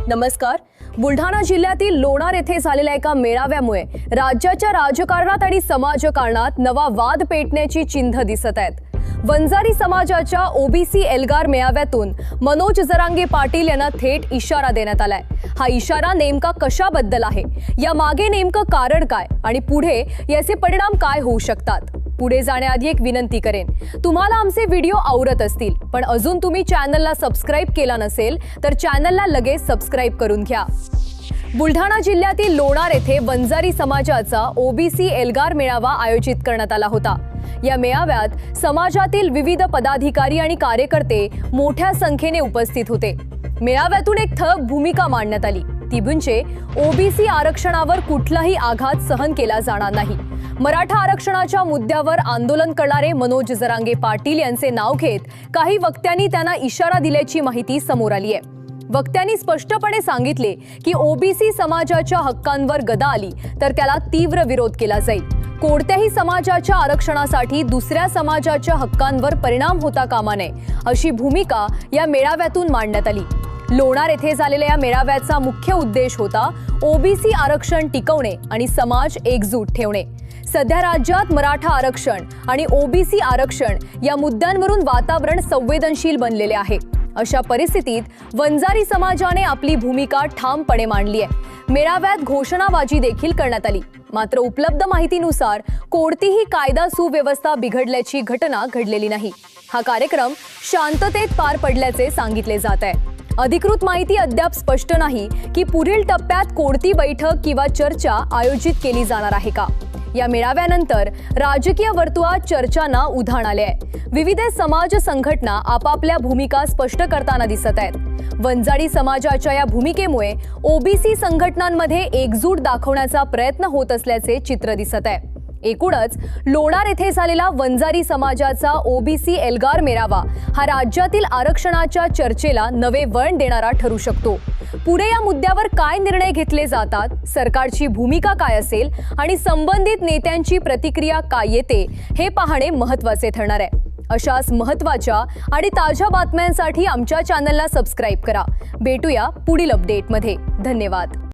नमस्कार। बुलढाणा जिल्ह्यातील लोणार येथे झालेल्या एका मेळाव्यामुळे राज्याच्या राजकारणात आणि समाजकारणात नवा वाद पेटण्याची चिन्ह दिसत आहेत। वंजारी समाजाच्या ओबीसी एल्गार मेळाव्यातून मनोज जरांगे पाटील यांना थेट इशारा देण्यात आलाय। हा इशारा नेमका कशाबद्दल आहे, या मागे नेमकं कारण काय आणि पुढे याचे परिणाम काय होऊ शकतात? पुढे जाण्याआधी एक विनंती करेन, तुम्हाला आमचे व्हिडिओ आवडत असतील पण अजून तुम्ही चॅनलला सबस्क्राइब केला नसेल तर चॅनलला लगेच सबस्क्राइब करून घ्या। बुलढाणा जिल्ह्यातील लोणार येथे वंजारी समाजाचा ओबीसी एल्गार मेळावा आयोजित करण्यात आला होता। या मेळाव्यात समाजातील विविध पदाधिकारी आणि कार्यकर्ते मोठ्या संख्येने उपस्थित होते। मेळाव्यातून एक ठळक भूमिका मांडण्यात आली, ती म्हणजे ओबीसी आरक्षणावर कुठलाही आघात सहन केला जाणार नाही। मराठा आरक्षणाच्या मुद्द्यावर आंदोलन करणारे मनोज जरांगे पाटील यांचे नाव घेत काही वक्त्यांनी त्यांना इशारा दिल्याची माहिती समोर आली आहे। वक्त्यांनी स्पष्टपणे सांगितले की ओबीसी समाजाच्या हक्कांवर गदा आली तर त्याला तीव्र विरोध केला जाईल। कोणत्याही समाजाच्या आरक्षणासाठी दुसऱ्या समाजाच्या हक्कांवर परिणाम होता कामा नये, अशी भूमिका या मेळाव्यातून मांडण्यात आली। लोणार येथे झालेल्या या मेळाव्याचा मुख्य उद्देश होता ओबीसी आरक्षण टिकवणे आणि समाज एकजूट ठेवणे। सध्या राज्यात मराठा आरक्षण आणि ओबीसी आरक्षण या मुद्द्यांवरून वातावरण संवेदनशील बनलेले आहे। अशा परिस्थितीत वंजारी समाजाने आपली भूमिका ठामपणे मांडली आहे। मेळाव्यात घोषणाबाजी देखील करण्यात आली, मात्र उपलब्ध माहितीनुसार कोणतीही कायदा सुव्यवस्था बिघडल्याची घटना घडलेली नाही। हा कार्यक्रम शांततेत पार पडल्याचे सांगितले जात आहे। अधिकृत माहिती अद्याप स्पष्ट नाही की पुढील टप्प्यात कोणती बैठक किंवा चर्चा आयोजित केली जाणार आहे का। या मेळाव्यानंतर राजकीय वर्तुळात चर्चांना उधाण आले आहे। विविध समाज संघटना आपापल्या भूमिका स्पष्ट करताना दिसत आहेत। वंजारी समाजाच्या या भूमिकेमुळे ओबीसी संघटनांमध्ये एकजूट दाखवण्याचा प्रयत्न होत असल्याचे चित्र दिसत आहे। एकूणच लोणार येथे झालेला वंजारी समाजाचा ओबीसी एल्गार मेळावा हा राज्यातील आरक्षणाच्या चर्चेला नवे वळण देणारा ठरू शकतो। पुढे या मुद्द्यावर काय निर्णय घेतले जातात, सरकारची भूमिका काय असेल आणि संबंधित नेत्यांची प्रतिक्रिया काय येते हे पाहणे महत्त्वाचे ठरणार आहे। अशाच महत्त्वाच्या आणि ताज्या बातम्यांसाठी आमच्या चॅनलला सबस्क्राइब करा। भेटूया पुढील अपडेटमध्ये। धन्यवाद।